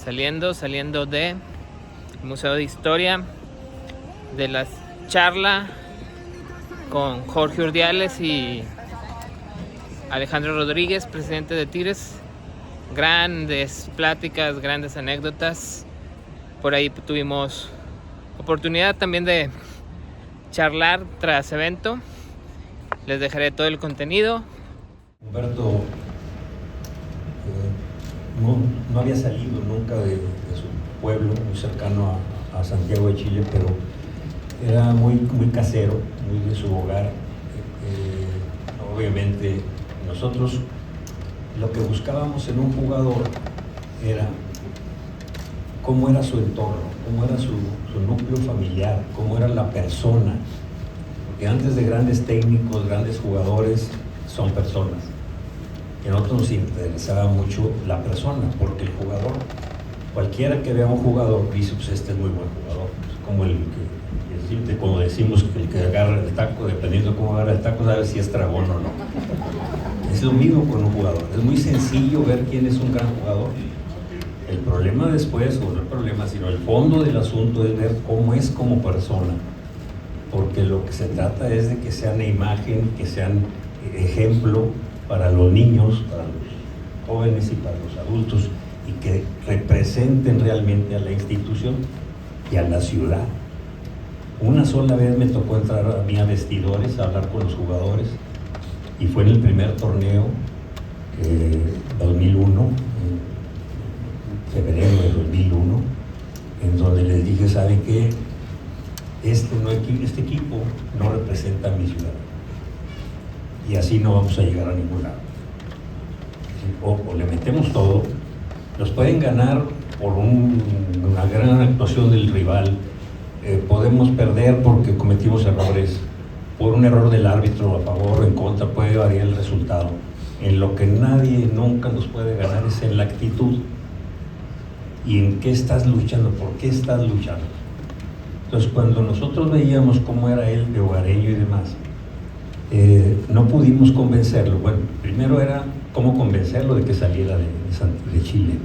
saliendo de Museo de Historia, de la charla con Jorge Urdiales y Alejandro Rodríguez, presidente de Tigres. Grandes pláticas, grandes anécdotas. Por ahí tuvimos oportunidad también de charlar tras evento. Les dejaré todo el contenido. Humberto no había salido nunca de su pueblo, muy cercano a Santiago de Chile, pero era muy casero, muy de su hogar. Obviamente nosotros lo que buscábamos en un jugador era cómo era su entorno, cómo era su núcleo familiar, cómo era la persona. Porque antes de grandes técnicos, grandes jugadores, son personas. Y a nosotros nos interesaba mucho la persona, porque el jugador, cualquiera que vea a un jugador, dice, pues este es muy buen jugador. Es como como decimos, el que agarra el taco, dependiendo de cómo agarra el taco, sabe si es dragón o no. Es lo mismo con un jugador. Es muy sencillo ver quién es un gran jugador. El problema después, o no el problema, sino el fondo del asunto es ver cómo es como persona. Porque lo que se trata es de que sean imagen, que sean ejemplo para los niños, para los jóvenes y para los adultos, y que representen realmente a la institución y a la ciudad. Una sola vez me tocó entrar a mí a vestidores a hablar con los jugadores, y fue en el primer torneo 2001, en febrero de 2001, en donde les dije, ¿saben qué? Este equipo no representa a mi ciudad, y así no vamos a llegar a ningún lado. O le metemos todo, nos pueden ganar por una gran actuación del rival, podemos perder porque cometimos errores, por un error del árbitro a favor o en contra puede variar el resultado. En lo que nadie nunca nos puede ganar es en la actitud y en qué estás luchando, por qué estás luchando. Entonces, cuando nosotros veíamos cómo era él de hogareño y demás, no pudimos convencerlo. Bueno, primero era cómo convencerlo de que saliera de Chile.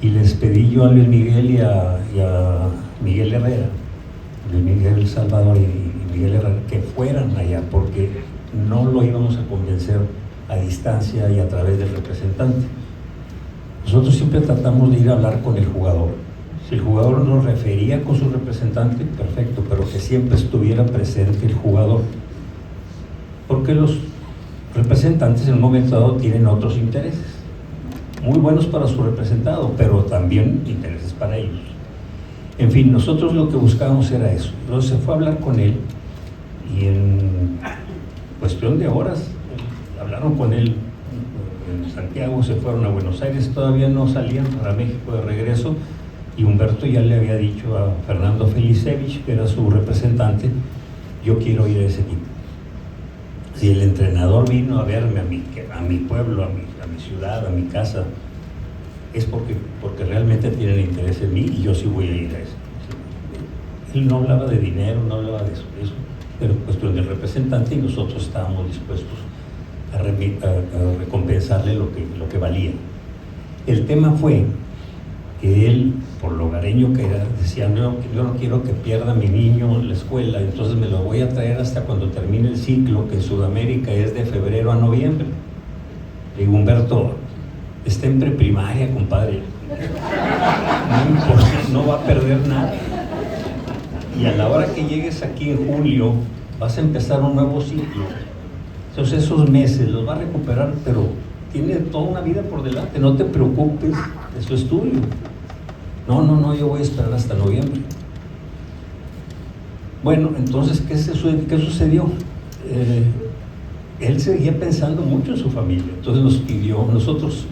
Y les pedí yo a Luis Miguel y a Miguel Herrera, Luis Miguel Salvador y Miguel Herrera, que fueran allá, porque no lo íbamos a convencer a distancia y a través del representante. Nosotros siempre tratamos de ir a hablar con el jugador. Si el jugador nos refería con su representante, perfecto, pero que siempre estuviera presente el jugador. Porque los representantes en un momento dado tienen otros intereses, muy buenos para su representado, pero también intereses para ellos. En fin, nosotros lo que buscábamos era eso. Entonces se fue a hablar con él y en cuestión de horas hablaron con él en Santiago, se fueron a Buenos Aires, todavía no salían para México de regreso, y Humberto ya le había dicho a Fernando Felicevich, que era su representante, yo quiero ir a ese equipo. Si el entrenador vino a verme a mi pueblo, a mi ciudad, a mi casa, es porque realmente tienen interés en mí y yo sí voy a ir a eso. Él no hablaba de dinero, no hablaba de eso, pero cuestión del representante, y nosotros estábamos dispuestos a recompensarle lo que valía. El tema fue que él, por lo hogareño que era, decía, no, yo no quiero que pierda a mi niño en la escuela, entonces me lo voy a traer hasta cuando termine el ciclo, que en Sudamérica es de febrero a noviembre. Le digo, Humberto, está en preprimaria, compadre, no importa, no va a perder nada, y a la hora que llegues aquí en julio vas a empezar un nuevo ciclo. Entonces esos meses los va a recuperar, pero tiene toda una vida por delante, no te preocupes de su estudio. No, yo voy a esperar hasta noviembre. Bueno, entonces, ¿qué sucedió? Él seguía pensando mucho en su familia, entonces nos pidió, nosotros,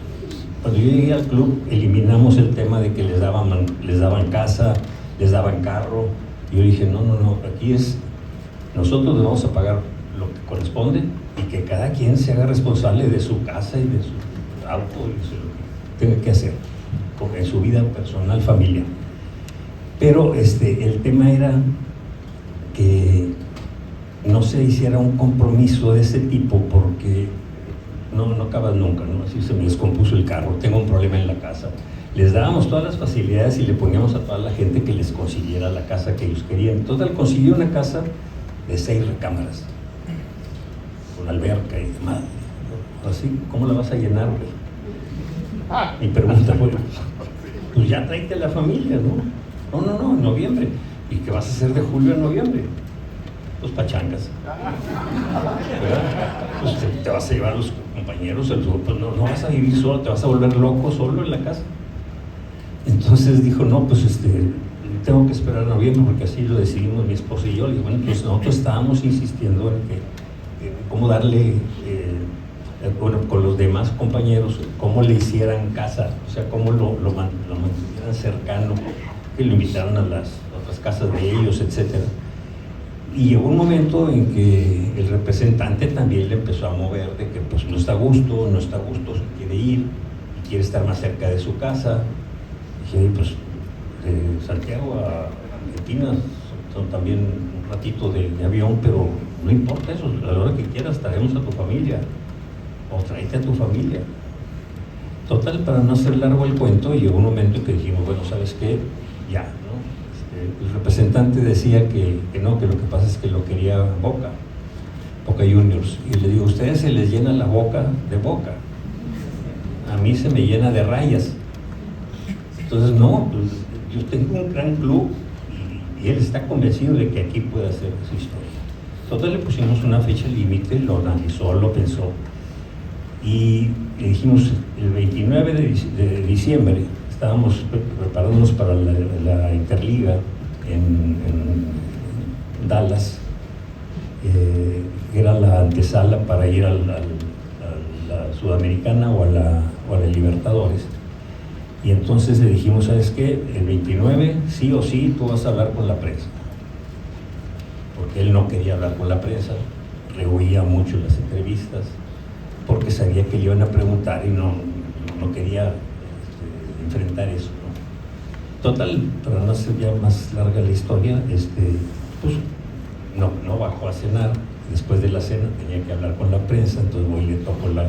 cuando yo llegué al club, eliminamos el tema de que les daban casa, les daban carro. Yo dije, no, aquí nosotros les vamos a pagar lo que corresponde y que cada quien se haga responsable de su casa y de su auto y de lo que tenga que hacer en su vida personal, familiar. Pero el tema era que no se hiciera un compromiso de ese tipo, porque no acabas nunca, ¿no? Así se me descompuso el carro, tengo un problema en la casa, les dábamos todas las facilidades y le poníamos a toda la gente que les consiguiera la casa que ellos querían. Total, consiguió una casa de 6 recámaras, con alberca y demás. Así, ¿cómo la vas a llenar, güey? Mi pregunta fue, pues ya tráete a la familia, ¿no? No, en noviembre. ¿Y qué vas a hacer de julio a noviembre? Pues pachangas. Pues te vas a llevar a los compañeros, pues no vas a vivir solo, te vas a volver loco solo en la casa. Entonces dijo, no, pues tengo que esperar a noviembre porque así lo decidimos mi esposa y yo. Le dije, bueno, pues nosotros estábamos insistiendo en cómo darle, bueno, con los demás compañeros, cómo le hicieran casa, o sea, cómo lo mantuvieran cercano, que lo invitaran a las otras casas de ellos, etcétera. Y llegó un momento en que el representante también le empezó a mover de que pues no está a gusto, se quiere ir, y quiere estar más cerca de su casa. Dije, pues de Santiago a Argentina son también un ratito de avión, pero no importa eso, a la hora que quieras traemos a tu familia, o tráete a tu familia. Total, para no hacer largo el cuento, llegó un momento en que dijimos, bueno, ¿sabes qué? Ya, ¿no? El representante decía que no, que lo que pasa es que lo quería Boca Juniors. Y le digo, a ustedes se les llena la boca de Boca. A mí se me llena de rayas. Entonces, no, pues, yo tengo un gran club y él está convencido de que aquí puede hacer su historia. Total, le pusimos una fecha límite, lo analizó, lo pensó. Y le dijimos, el 29 de diciembre, estábamos preparándonos para la Interliga en Dallas, era la antesala para ir a la Sudamericana o a la Libertadores. Y entonces le dijimos, ¿sabes qué? El 29, sí o sí, tú vas a hablar con la prensa. Porque él no quería hablar con la prensa, rehuía mucho las entrevistas, porque sabía que le iban a preguntar y no quería enfrentar eso, ¿no? Total, para no hacer ya más larga la historia, pues no bajó a cenar. Después de la cena tenía que hablar con la prensa, entonces voy y le toco la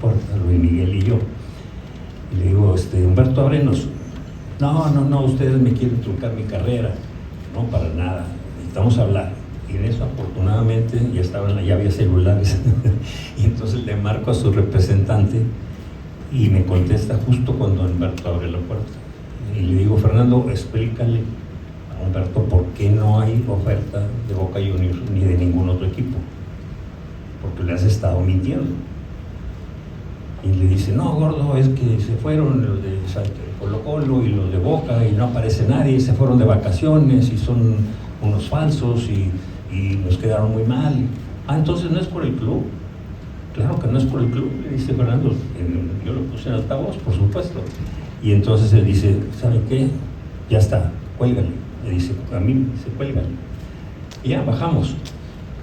puerta, Luis Miguel y yo. Y le digo, Humberto, ábrenos. No, ustedes me quieren truncar mi carrera. No, para nada, necesitamos hablar. Y en eso, afortunadamente, ya había celulares. Y entonces le marco a su representante y me contesta justo cuando Humberto abre la puerta. Y le digo, Fernando, explícale a Humberto por qué no hay oferta de Boca Juniors ni de ningún otro equipo. Porque le has estado mintiendo. Y le dice, no, gordo, es que se fueron los de Colo-Colo y los de Boca y no aparece nadie, se fueron de vacaciones y son unos falsos y nos quedaron muy mal. Entonces no es por el club. Claro que no es por el club, le dice Fernando. Yo lo puse en altavoz, por supuesto. Y entonces él dice, ¿sabe qué? Ya está, cuélgale. Le dice, a mí, se cuélgale. Y ya, bajamos.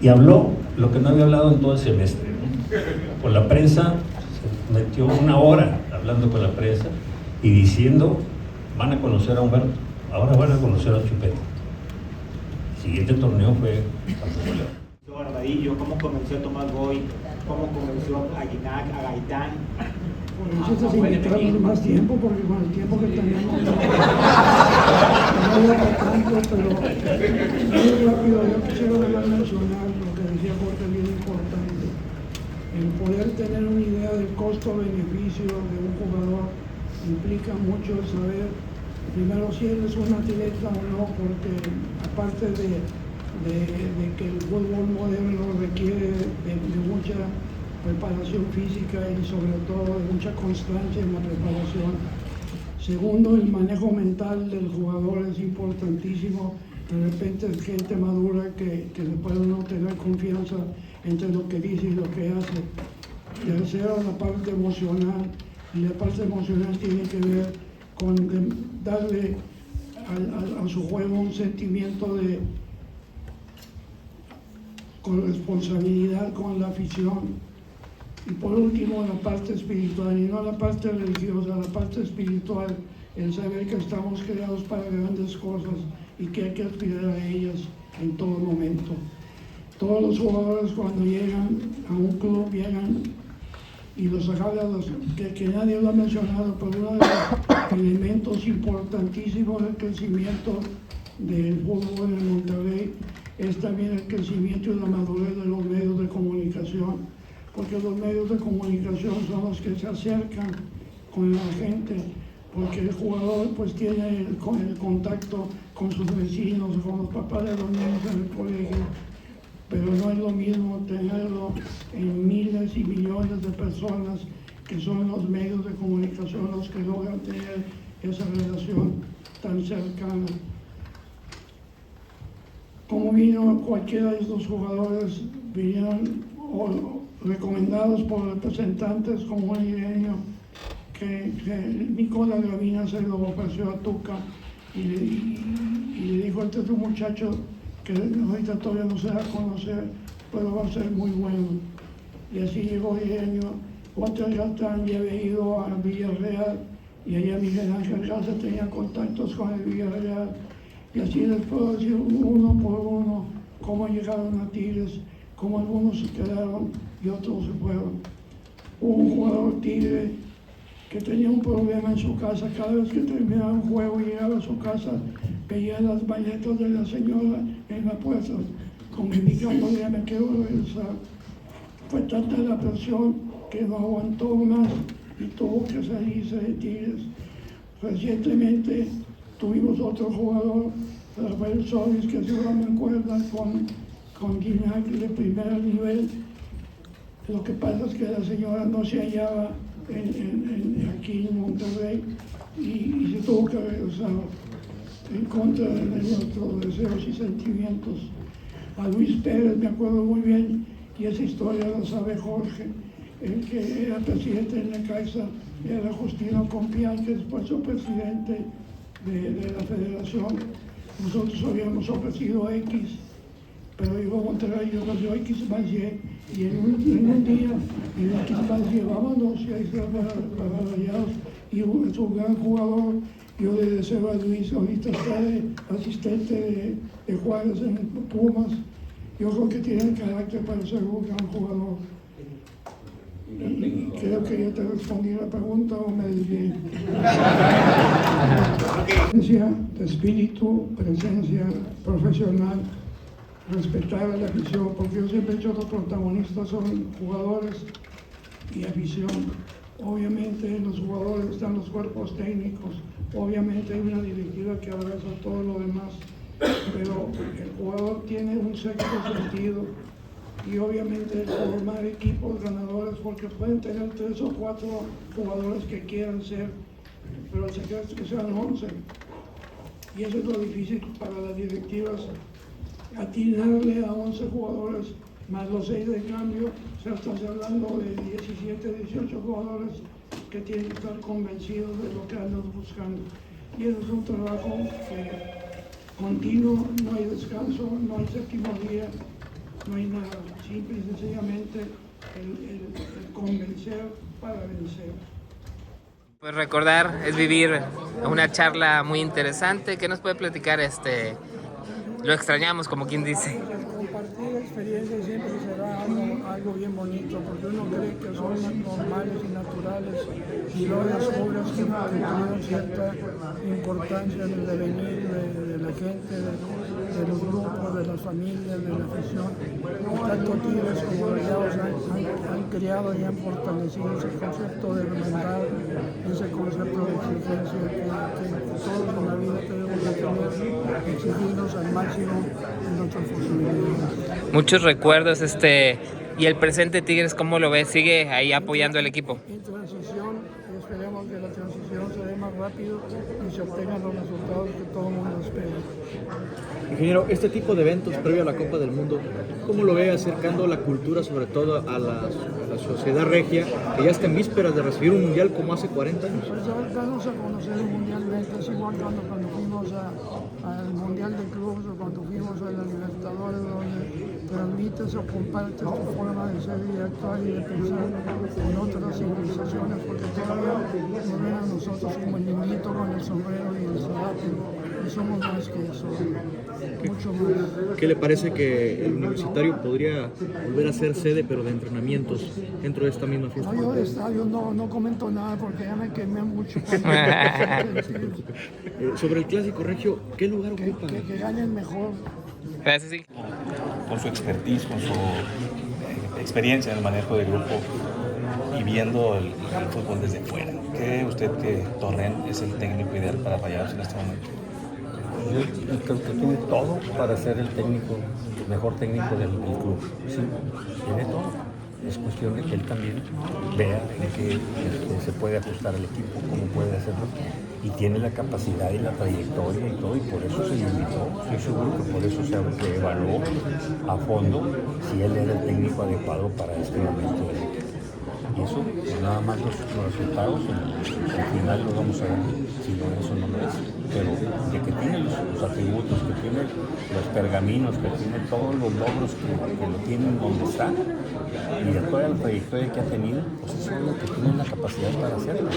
Y habló lo que no había hablado en todo el semestre, ¿no? Con la prensa, se metió 1 hora hablando con la prensa y diciendo, van a conocer a Humberto, ahora van a conocer a Chupete. El siguiente torneo fue Campo León. Barbadillo, cómo convenció a Tomás Boy, cómo convenció a Ginac, a Gaitán. Por eso se invitaron más tiempo, porque con el tiempo que teníamos no era tanto, pero muy rápido yo quisiera mencionar lo que decía Jorge, bien importante. El poder tener una idea del costo-beneficio de un jugador implica mucho saber primero si él es un atleta o no, porque aparte de que el fútbol moderno requiere de mucha preparación física y sobre todo de mucha constancia en la preparación. Segundo, el manejo mental del jugador es importantísimo. De repente es gente madura que se puede no tener confianza entre lo que dice y lo que hace. Tercero, la parte emocional. Y la parte emocional tiene que ver con darle a su juego un sentimiento de corresponsabilidad con la afición. Y por último, la parte espiritual, y no la parte religiosa, la parte espiritual, el saber que estamos creados para grandes cosas y que hay que aspirar a ellas en todo momento. Todos los jugadores cuando llegan a un club llegan y los agallas que nadie lo ha mencionado, pero uno de los elementos importantísimos del crecimiento del fútbol en Monterrey es también el crecimiento y la madurez de los medios de comunicación, porque los medios de comunicación son los que se acercan con la gente, porque el jugador pues tiene el contacto con sus vecinos, con los papás de los niños en el colegio, pero no es lo mismo tenerlo en miles y millones de personas que son los medios de comunicación los que logran tener esa relación tan cercana. Como vino cualquiera de estos jugadores, vinieron recomendados por representantes como un ireño que Nicolás Gravina se lo ofreció a Tuca y le dijo: este es un muchacho que ahorita todavía no se da a conocer, pero va a ser muy bueno. Y así llegó Ireño. Walter Gaitán ya había ido a Villarreal y allá Miguel Ángel Garza tenía contactos con el Villarreal. Y así les puedo decir uno por uno cómo llegaron a Tigres, cómo algunos se quedaron y otros se fueron. Hubo un jugador Tigre que tenía un problema en su casa. Cada vez que terminaba un juego y llegaba a su casa, veía las maletas de la señora en la puerta, comunicando: ya me quiero regresar. Fue tanta la presión que no aguantó más y tuvo que salirse de Tigres. Recientemente tuvimos otro jugador, Rafael Solís, que se me acuerda, con Guiñac de primer nivel. Lo que pasa es que la señora no se hallaba aquí en Monterrey y se tuvo que regresar en contra de nuestros deseos y sentimientos. A Luis Pérez me acuerdo muy bien, y esa historia la sabe Jorge, el que era presidente de Necaxa, era Justino Compián, que después fue presidente de la federación. Nosotros habíamos ofrecido X, pero llegó a Monterrey y ofreció X más Y, y en un día el X más Y, vámonos, y ahí se para Rayados, y es un gran jugador. Yo le deseo a Luis, ahorita está de asistente de Juárez en Pumas. Yo creo que tiene el carácter para ser un gran jugador. Y creo que ya te respondí la pregunta o me desvié. Presencia de espíritu, presencia profesional, respetar a la afición, porque yo siempre he dicho que los protagonistas son jugadores y afición. Obviamente en los jugadores están los cuerpos técnicos, obviamente hay una directiva que abraza todo lo demás, pero el jugador tiene un sexto sentido y obviamente formar equipos ganadores, porque pueden tener 3 o 4 jugadores que quieran ser, pero el secreto es que sean 11. Y eso es lo difícil para las directivas, atinarle a 11 jugadores más los 6 de cambio. O sea, estás hablando de 17, 18 jugadores que tienen que estar convencidos de lo que andan buscando. Y eso es un trabajo continuo, no hay descanso, no hay séptimo día, no hay nada. Simple y sencillamente el convencer para vencer. Pues recordar es vivir una charla muy interesante. ¿Qué nos puede platicar? Lo extrañamos, como quien dice. Compartir experiencias siempre será algo bien bonito, porque uno cree que son normales y naturales, y luego descubres que tuvieron cierta importancia en el devenir de la gente, de los grupos, de las familias, de la afición. Tanto Tigres como Rayados han creado y han fortalecido ese concepto de hermandad, ese concepto de exigencia que todos en la vida tenemos que tener, exigirnos al máximo de nuestras posibilidades. Muchos recuerdos, y el presente Tigres, ¿cómo lo ves? ¿Sigue ahí apoyando al equipo? En transición, esperemos que la transición se dé más rápido y se obtengan los resultados que todo el mundo espera. Ingeniero, este tipo de eventos previo a la Copa del Mundo, ¿cómo lo ve acercando la cultura, sobre todo a la sociedad regia, que ya está en vísperas de recibir un mundial como hace 40 años? Pues darnos a conocer mundialmente, es igual cuando fuimos al Mundial de Clubes o cuando fuimos a la Libertadores, donde transmites o compartes tu forma de ser y de actuar y de pensar con otras civilizaciones, porque todavía nos ven a nosotros como el niñito con el sombrero y el zapato, y somos más que eso. mucho más. ¿Qué le parece que el Universitario podría volver a ser sede, pero de entrenamientos dentro de esta misma fiesta? No, yo de estadio no comento nada porque ya me quemé mucho. Sobre el Clásico Regio, ¿qué lugar ocupa? Que ganen mejor. Gracias, sí. Con su expertise, con su experiencia en el manejo del grupo y viendo el fútbol desde fuera. ¿Cree usted que Torrent es el técnico ideal para Rayados en este momento? Yo creo que tiene todo para ser el técnico, el mejor técnico del club. Sí, tiene todo. Es cuestión de que él también vea en qué se puede ajustar al equipo, cómo puede hacerlo. Y tiene la capacidad y la trayectoria y todo, y por eso se le invitó. Estoy seguro que por eso se evaluó a fondo si él era el técnico adecuado para este momento del equipo. Y eso, pues nada más los resultados, al final lo vamos a ver si lo es o no lo es. Pero de que tiene los atributos, que tiene los pergaminos, que tiene todos los logros que lo tienen donde está, y de toda la trayectoria que ha tenido, pues eso es lo que tiene la capacidad para hacerlo.